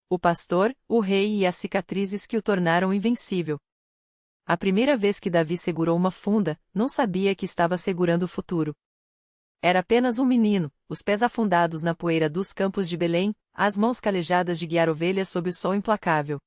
o pastor, o rei e as cicatrizes que o tornaram invencível. A primeira vez que Davi segurou uma funda, não sabia que estava segurando o futuro. Era apenas um menino, os pés afundados na poeira dos campos de Belém, as mãos calejadas de guiar ovelhas sob o sol implacável.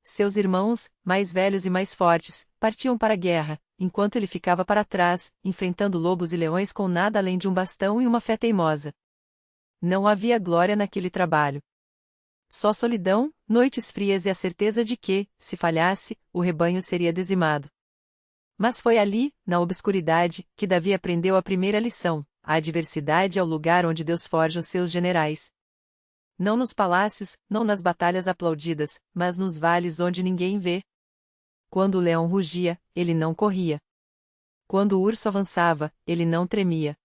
Seus irmãos, mais velhos e mais fortes, partiam para a guerra, enquanto ele ficava para trás, enfrentando lobos e leões com nada além de um bastão e uma fé teimosa. Não havia glória naquele trabalho. Só solidão, noites frias e a certeza de que, se falhasse, o rebanho seria dizimado. Mas foi ali, na obscuridade, que Davi aprendeu a primeira lição: a adversidade é o lugar onde Deus forja os seus generais. Não nos palácios, não nas batalhas aplaudidas, mas nos vales onde ninguém vê. Quando o leão rugia, ele não corria. Quando o urso avançava, ele não tremia.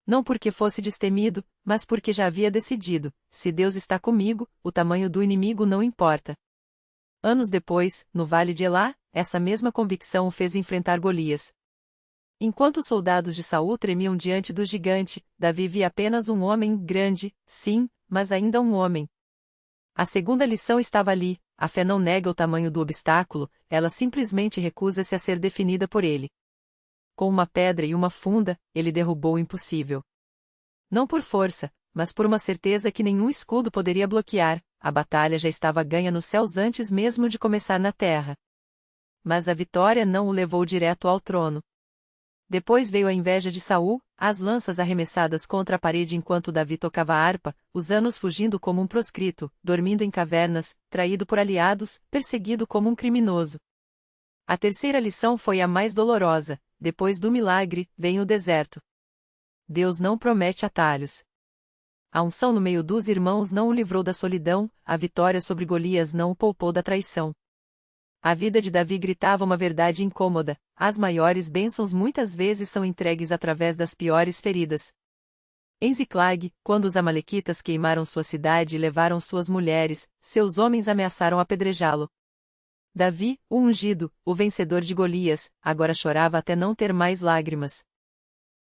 Não porque fosse destemido, mas porque já havia decidido: se Deus está comigo, o tamanho do inimigo não importa. Anos depois, no vale de Elá, essa mesma convicção o fez enfrentar Golias. Enquanto os soldados de Saul tremiam diante do gigante, Davi via apenas um homem grande, sim, mas ainda um homem. A segunda lição estava ali: a fé não nega o tamanho do obstáculo, ela simplesmente recusa-se a ser definida por ele. Com uma pedra e uma funda, ele derrubou o impossível. Não por força, mas por uma certeza que nenhum escudo poderia bloquear, a batalha já estava ganha nos céus antes mesmo de começar na terra. Mas a vitória não o levou direto ao trono. Depois veio a inveja de Saul, as lanças arremessadas contra a parede enquanto Davi tocava a harpa, os anos fugindo como um proscrito, dormindo em cavernas, traído por aliados, perseguido como um criminoso. A terceira lição foi a mais dolorosa: depois do milagre, vem o deserto. Deus não promete atalhos. A unção no meio dos irmãos não o livrou da solidão, a vitória sobre Golias não o poupou da traição. A vida de Davi gritava uma verdade incômoda: as maiores bênçãos muitas vezes são entregues através das piores feridas. Em Ziclag, quando os amalequitas queimaram sua cidade e levaram suas mulheres, seus homens ameaçaram apedrejá-lo. Davi, o ungido, o vencedor de Golias, agora chorava até não ter mais lágrimas.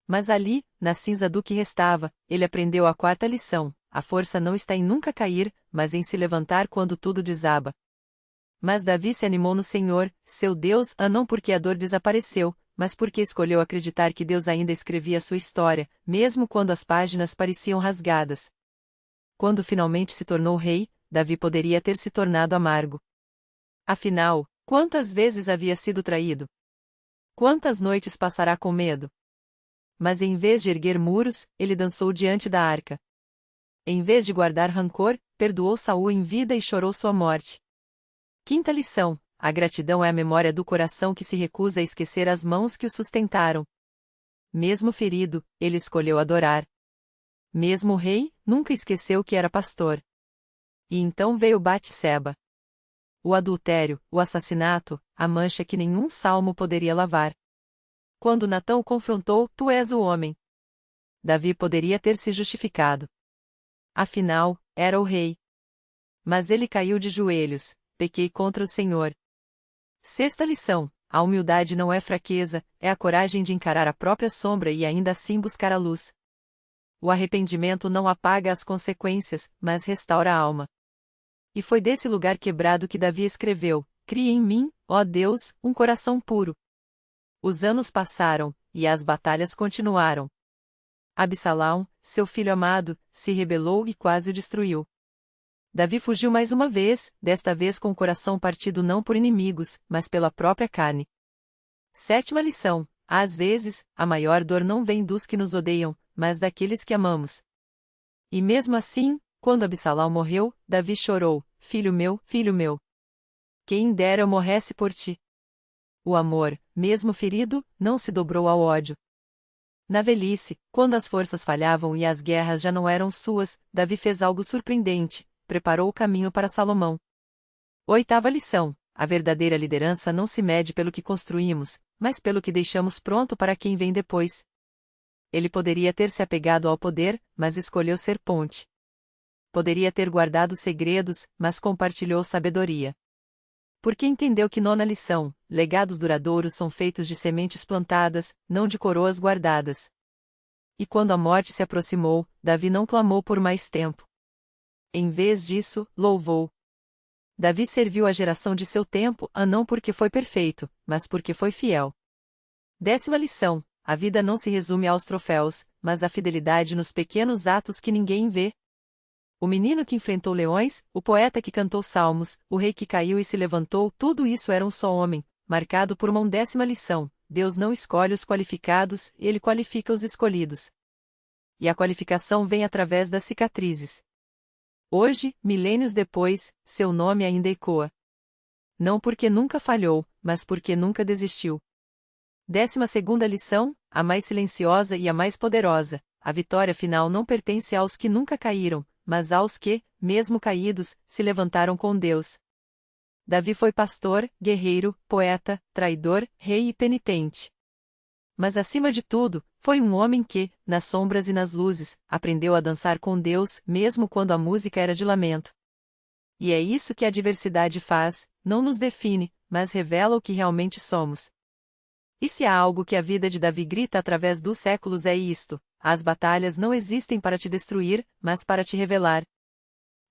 Mas ali, na cinza do que restava, ele aprendeu a quarta lição: a força não está em nunca cair, mas em se levantar quando tudo desaba. Mas Davi se animou no Senhor, seu Deus, não porque a dor desapareceu, mas porque escolheu acreditar que Deus ainda escrevia sua história, mesmo quando as páginas pareciam rasgadas. Quando finalmente se tornou rei, Davi poderia ter se tornado amargo. Afinal, quantas vezes havia sido traído? Quantas noites passará com medo? Mas em vez de erguer muros, ele dançou diante da arca. Em vez de guardar rancor, perdoou Saul em vida e chorou sua morte. Quinta lição: a gratidão é a memória do coração que se recusa a esquecer as mãos que o sustentaram. Mesmo ferido, ele escolheu adorar. Mesmo o rei, nunca esqueceu que era pastor. E então veio Batseba. O adultério, o assassinato, a mancha que nenhum salmo poderia lavar. Quando Natã o confrontou: tu és o homem. Davi poderia ter se justificado. Afinal, era o rei. Mas ele caiu de joelhos: pequei contra o Senhor. Sexta lição: a humildade não é fraqueza, é a coragem de encarar a própria sombra e ainda assim buscar a luz. O arrependimento não apaga as consequências, mas restaura a alma. E foi desse lugar quebrado que Davi escreveu: cria em mim, ó Deus, um coração puro. Os anos passaram, e as batalhas continuaram. Absalão, seu filho amado, se rebelou e quase o destruiu. Davi fugiu mais uma vez, desta vez com o coração partido não por inimigos, mas pela própria carne. Sétima lição: às vezes, a maior dor não vem dos que nos odeiam, mas daqueles que amamos. E mesmo assim, quando Absalão morreu, Davi chorou: filho meu. Quem dera eu morresse por ti. O amor, mesmo ferido, não se dobrou ao ódio. Na velhice, quando as forças falhavam e as guerras já não eram suas, Davi fez algo surpreendente: preparou o caminho para Salomão. Oitava lição: a verdadeira liderança não se mede pelo que construímos, mas pelo que deixamos pronto para quem vem depois. Ele poderia ter se apegado ao poder, mas escolheu ser ponte. Poderia ter guardado segredos, mas compartilhou sabedoria. Porque entendeu que nona lição: legados duradouros são feitos de sementes plantadas, não de coroas guardadas. E quando a morte se aproximou, Davi não clamou por mais tempo. Em vez disso, louvou. Davi serviu a geração de seu tempo, não porque foi perfeito, mas porque foi fiel. 10ª lição: a vida não se resume aos troféus, mas à fidelidade nos pequenos atos que ninguém vê. O menino que enfrentou leões, o poeta que cantou salmos, o rei que caiu e se levantou, tudo isso era um só homem, marcado por uma 10ª lição: Deus não escolhe os qualificados, ele qualifica os escolhidos. E a qualificação vem através das cicatrizes. Hoje, milênios depois, seu nome ainda ecoa. Não porque nunca falhou, mas porque nunca desistiu. 12ª lição, a mais silenciosa e a mais poderosa: a vitória final não pertence aos que nunca caíram, mas aos que, mesmo caídos, se levantaram com Deus. Davi foi pastor, guerreiro, poeta, traidor, rei e penitente. Mas acima de tudo, foi um homem que, nas sombras e nas luzes, aprendeu a dançar com Deus, mesmo quando a música era de lamento. E é isso que a diversidade faz: não nos define, mas revela o que realmente somos. E se há algo que a vida de Davi grita através dos séculos é isto: as batalhas não existem para te destruir, mas para te revelar.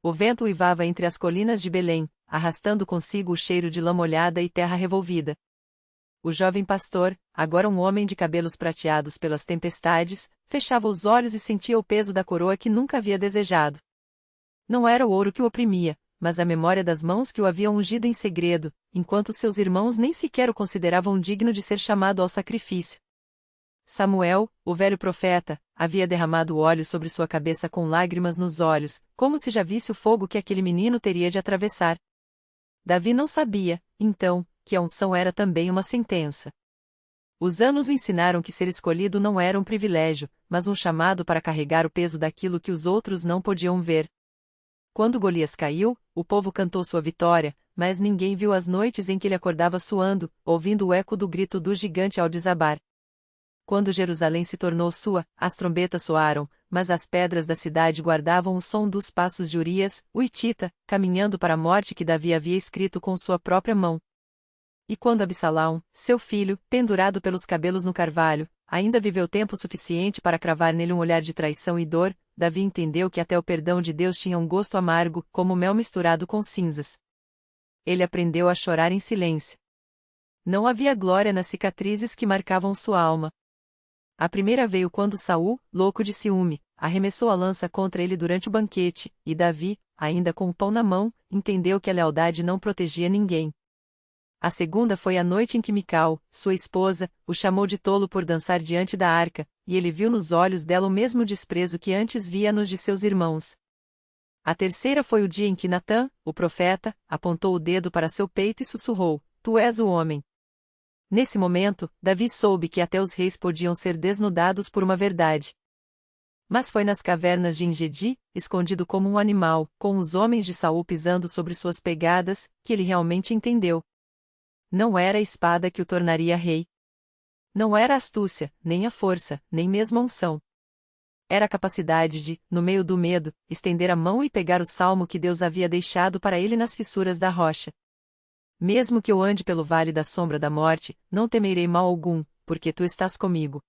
O vento uivava entre as colinas de Belém, arrastando consigo o cheiro de lã molhada e terra revolvida. O jovem pastor, agora um homem de cabelos prateados pelas tempestades, fechava os olhos e sentia o peso da coroa que nunca havia desejado. Não era o ouro que o oprimia, mas a memória das mãos que o haviam ungido em segredo, enquanto seus irmãos nem sequer o consideravam digno de ser chamado ao sacrifício. Samuel, o velho profeta, havia derramado óleo sobre sua cabeça com lágrimas nos olhos, como se já visse o fogo que aquele menino teria de atravessar. Davi não sabia, então, que a unção era também uma sentença. Os anos o ensinaram que ser escolhido não era um privilégio, mas um chamado para carregar o peso daquilo que os outros não podiam ver. Quando Golias caiu, o povo cantou sua vitória, mas ninguém viu as noites em que ele acordava suando, ouvindo o eco do grito do gigante ao desabar. Quando Jerusalém se tornou sua, as trombetas soaram, mas as pedras da cidade guardavam o som dos passos de Urias, o hitita, caminhando para a morte que Davi havia escrito com sua própria mão. E quando Absalão, seu filho, pendurado pelos cabelos no carvalho, ainda viveu tempo suficiente para cravar nele um olhar de traição e dor, Davi entendeu que até o perdão de Deus tinha um gosto amargo, como mel misturado com cinzas. Ele aprendeu a chorar em silêncio. Não havia glória nas cicatrizes que marcavam sua alma. A primeira veio quando Saul, louco de ciúme, arremessou a lança contra ele durante o banquete, e Davi, ainda com o pão na mão, entendeu que a lealdade não protegia ninguém. A segunda foi a noite em que Mical, sua esposa, o chamou de tolo por dançar diante da arca, e ele viu nos olhos dela o mesmo desprezo que antes via nos de seus irmãos. A terceira foi o dia em que Natã, o profeta, apontou o dedo para seu peito e sussurrou: Tu és o homem. Nesse momento, Davi soube que até os reis podiam ser desnudados por uma verdade. Mas foi nas cavernas de Engedi, escondido como um animal, com os homens de Saul pisando sobre suas pegadas, que ele realmente entendeu. Não era a espada que o tornaria rei. Não era a astúcia, nem a força, nem mesmo a unção. Era a capacidade de, no meio do medo, estender a mão e pegar o salmo que Deus havia deixado para ele nas fissuras da rocha. Mesmo que eu ande pelo vale da sombra da morte, não temerei mal algum, porque tu estás comigo.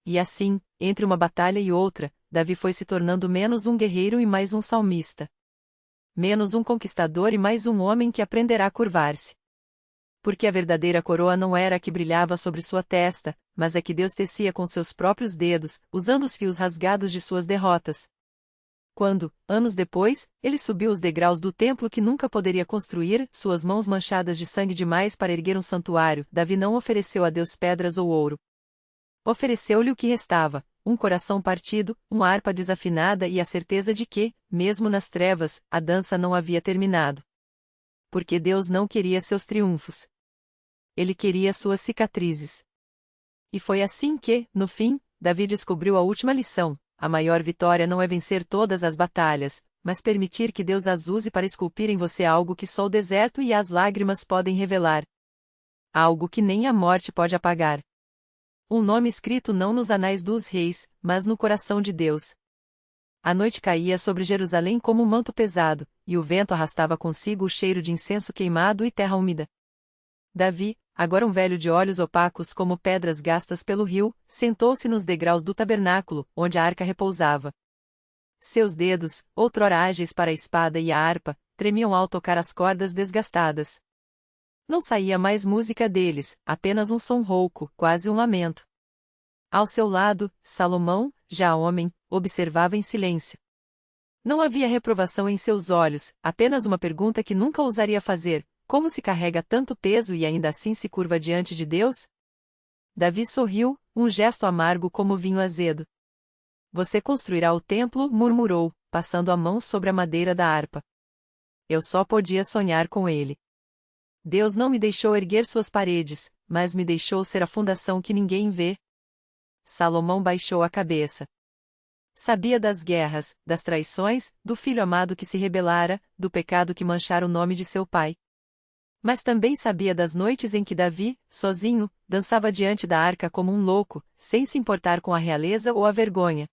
E assim, entre uma batalha e outra, Davi foi se tornando menos um guerreiro e mais um salmista. Menos um conquistador e mais um homem que aprenderá a curvar-se. Porque a verdadeira coroa não era a que brilhava sobre sua testa, mas a que Deus tecia com seus próprios dedos, usando os fios rasgados de suas derrotas. Quando, anos depois, ele subiu os degraus do templo que nunca poderia construir, suas mãos manchadas de sangue demais para erguer um santuário, Davi não ofereceu a Deus pedras ou ouro. Ofereceu-lhe o que restava: um coração partido, uma harpa desafinada e a certeza de que, mesmo nas trevas, a dança não havia terminado. Porque Deus não queria seus triunfos. Ele queria suas cicatrizes. E foi assim que, no fim, Davi descobriu a última lição: a maior vitória não é vencer todas as batalhas, mas permitir que Deus as use para esculpir em você algo que só o deserto e as lágrimas podem revelar. Algo que nem a morte pode apagar. Um nome escrito não nos anais dos reis, mas no coração de Deus. A noite caía sobre Jerusalém como um manto pesado, e o vento arrastava consigo o cheiro de incenso queimado e terra úmida. Davi, agora um velho de olhos opacos como pedras gastas pelo rio, sentou-se nos degraus do tabernáculo, onde a arca repousava. Seus dedos, outrora ágeis para a espada e a harpa, tremiam ao tocar as cordas desgastadas. Não saía mais música deles, apenas um som rouco, quase um lamento. Ao seu lado, Salomão, já homem, observava em silêncio. Não havia reprovação em seus olhos, apenas uma pergunta que nunca ousaria fazer: como se carrega tanto peso e ainda assim se curva diante de Deus? Davi sorriu, um gesto amargo como vinho azedo. Você construirá o templo, murmurou, passando a mão sobre a madeira da harpa. Eu só podia sonhar com ele. Deus não me deixou erguer suas paredes, mas me deixou ser a fundação que ninguém vê. Salomão baixou a cabeça. Sabia das guerras, das traições, do filho amado que se rebelara, do pecado que manchara o nome de seu pai. Mas também sabia das noites em que Davi, sozinho, dançava diante da arca como um louco, sem se importar com a realeza ou a vergonha.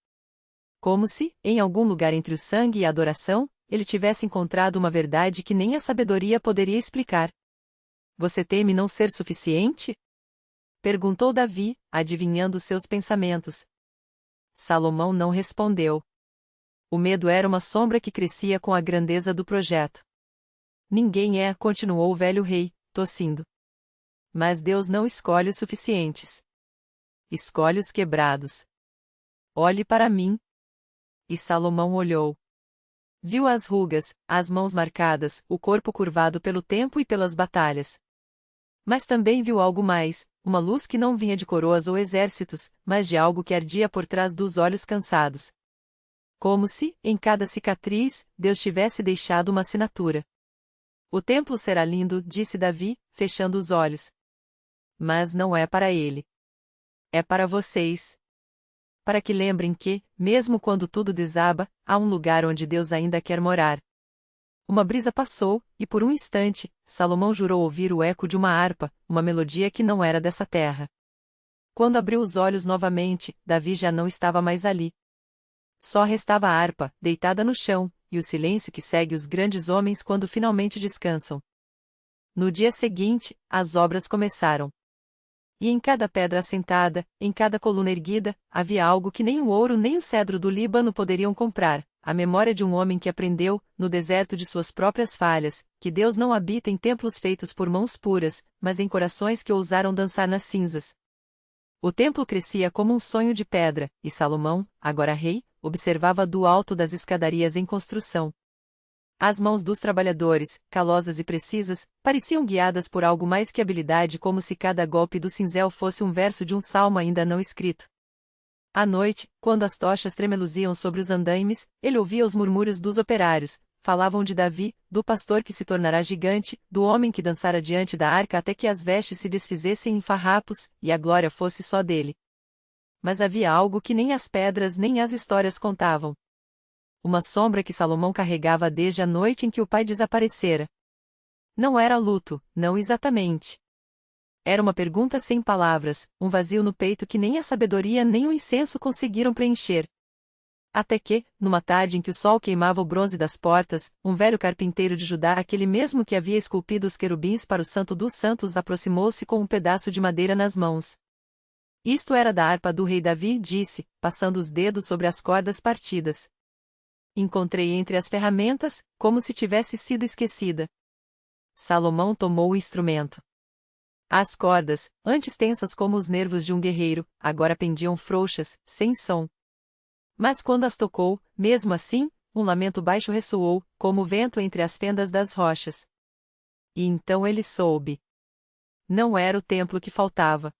Como se, em algum lugar entre o sangue e a adoração, ele tivesse encontrado uma verdade que nem a sabedoria poderia explicar. Você teme não ser suficiente? Perguntou Davi, adivinhando seus pensamentos. Salomão não respondeu. O medo era uma sombra que crescia com a grandeza do projeto. Ninguém é, continuou o velho rei, tossindo. Mas Deus não escolhe os suficientes. Escolhe os quebrados. Olhe para mim. E Salomão olhou. Viu as rugas, as mãos marcadas, o corpo curvado pelo tempo e pelas batalhas. Mas também viu algo mais, uma luz que não vinha de coroas ou exércitos, mas de algo que ardia por trás dos olhos cansados. Como se, em cada cicatriz, Deus tivesse deixado uma assinatura. O templo será lindo, disse Davi, fechando os olhos. Mas não é para ele. É para vocês. Para que lembrem que, mesmo quando tudo desaba, há um lugar onde Deus ainda quer morar. Uma brisa passou, e por um instante, Salomão jurou ouvir o eco de uma harpa, uma melodia que não era dessa terra. Quando abriu os olhos novamente, Davi já não estava mais ali. Só restava a harpa, deitada no chão, e o silêncio que segue os grandes homens quando finalmente descansam. No dia seguinte, as obras começaram. E em cada pedra assentada, em cada coluna erguida, havia algo que nem o ouro nem o cedro do Líbano poderiam comprar: a memória de um homem que aprendeu, no deserto de suas próprias falhas, que Deus não habita em templos feitos por mãos puras, mas em corações que ousaram dançar nas cinzas. O templo crescia como um sonho de pedra, e Salomão, agora rei, observava do alto das escadarias em construção. As mãos dos trabalhadores, calosas e precisas, pareciam guiadas por algo mais que habilidade, como se cada golpe do cinzel fosse um verso de um salmo ainda não escrito. À noite, quando as tochas tremeluziam sobre os andaimes, ele ouvia os murmúrios dos operários. Falavam de Davi, do pastor que se tornará gigante, do homem que dançara diante da arca até que as vestes se desfizessem em farrapos, e a glória fosse só dele. Mas havia algo que nem as pedras nem as histórias contavam. Uma sombra que Salomão carregava desde a noite em que o pai desaparecera. Não era luto, não exatamente. Era uma pergunta sem palavras, um vazio no peito que nem a sabedoria nem o incenso conseguiram preencher. Até que, numa tarde em que o sol queimava o bronze das portas, um velho carpinteiro de Judá, aquele mesmo que havia esculpido os querubins para o Santo dos Santos, aproximou-se com um pedaço de madeira nas mãos. Isto era da harpa do rei Davi, disse, passando os dedos sobre as cordas partidas. Encontrei entre as ferramentas, como se tivesse sido esquecida. Salomão tomou o instrumento. As cordas, antes tensas como os nervos de um guerreiro, agora pendiam frouxas, sem som. Mas quando as tocou, mesmo assim, um lamento baixo ressoou, como o vento entre as fendas das rochas. E então ele soube. Não era o templo que faltava.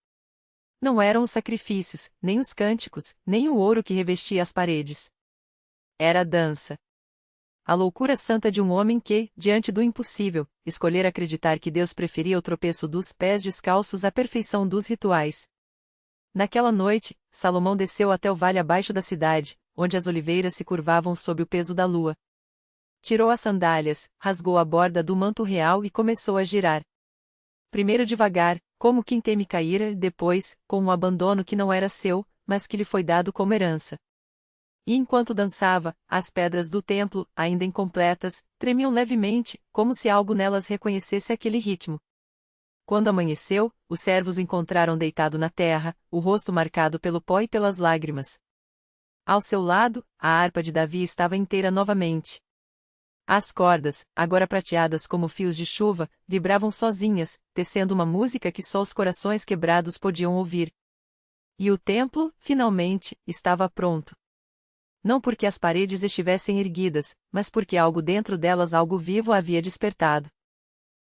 Não eram os sacrifícios, nem os cânticos, nem o ouro que revestia as paredes. Era a dança. A loucura santa de um homem que, diante do impossível, escolhera acreditar que Deus preferia o tropeço dos pés descalços à perfeição dos rituais. Naquela noite, Salomão desceu até o vale abaixo da cidade, onde as oliveiras se curvavam sob o peso da lua. Tirou as sandálias, rasgou a borda do manto real e começou a girar. Primeiro devagar, como quem teme cair, depois, com um abandono que não era seu, mas que lhe foi dado como herança. E enquanto dançava, as pedras do templo, ainda incompletas, tremiam levemente, como se algo nelas reconhecesse aquele ritmo. Quando amanheceu, os servos o encontraram deitado na terra, o rosto marcado pelo pó e pelas lágrimas. Ao seu lado, a harpa de Davi estava inteira novamente. As cordas, agora prateadas como fios de chuva, vibravam sozinhas, tecendo uma música que só os corações quebrados podiam ouvir. E o templo, finalmente, estava pronto. Não porque as paredes estivessem erguidas, mas porque algo dentro delas, algo vivo, havia despertado.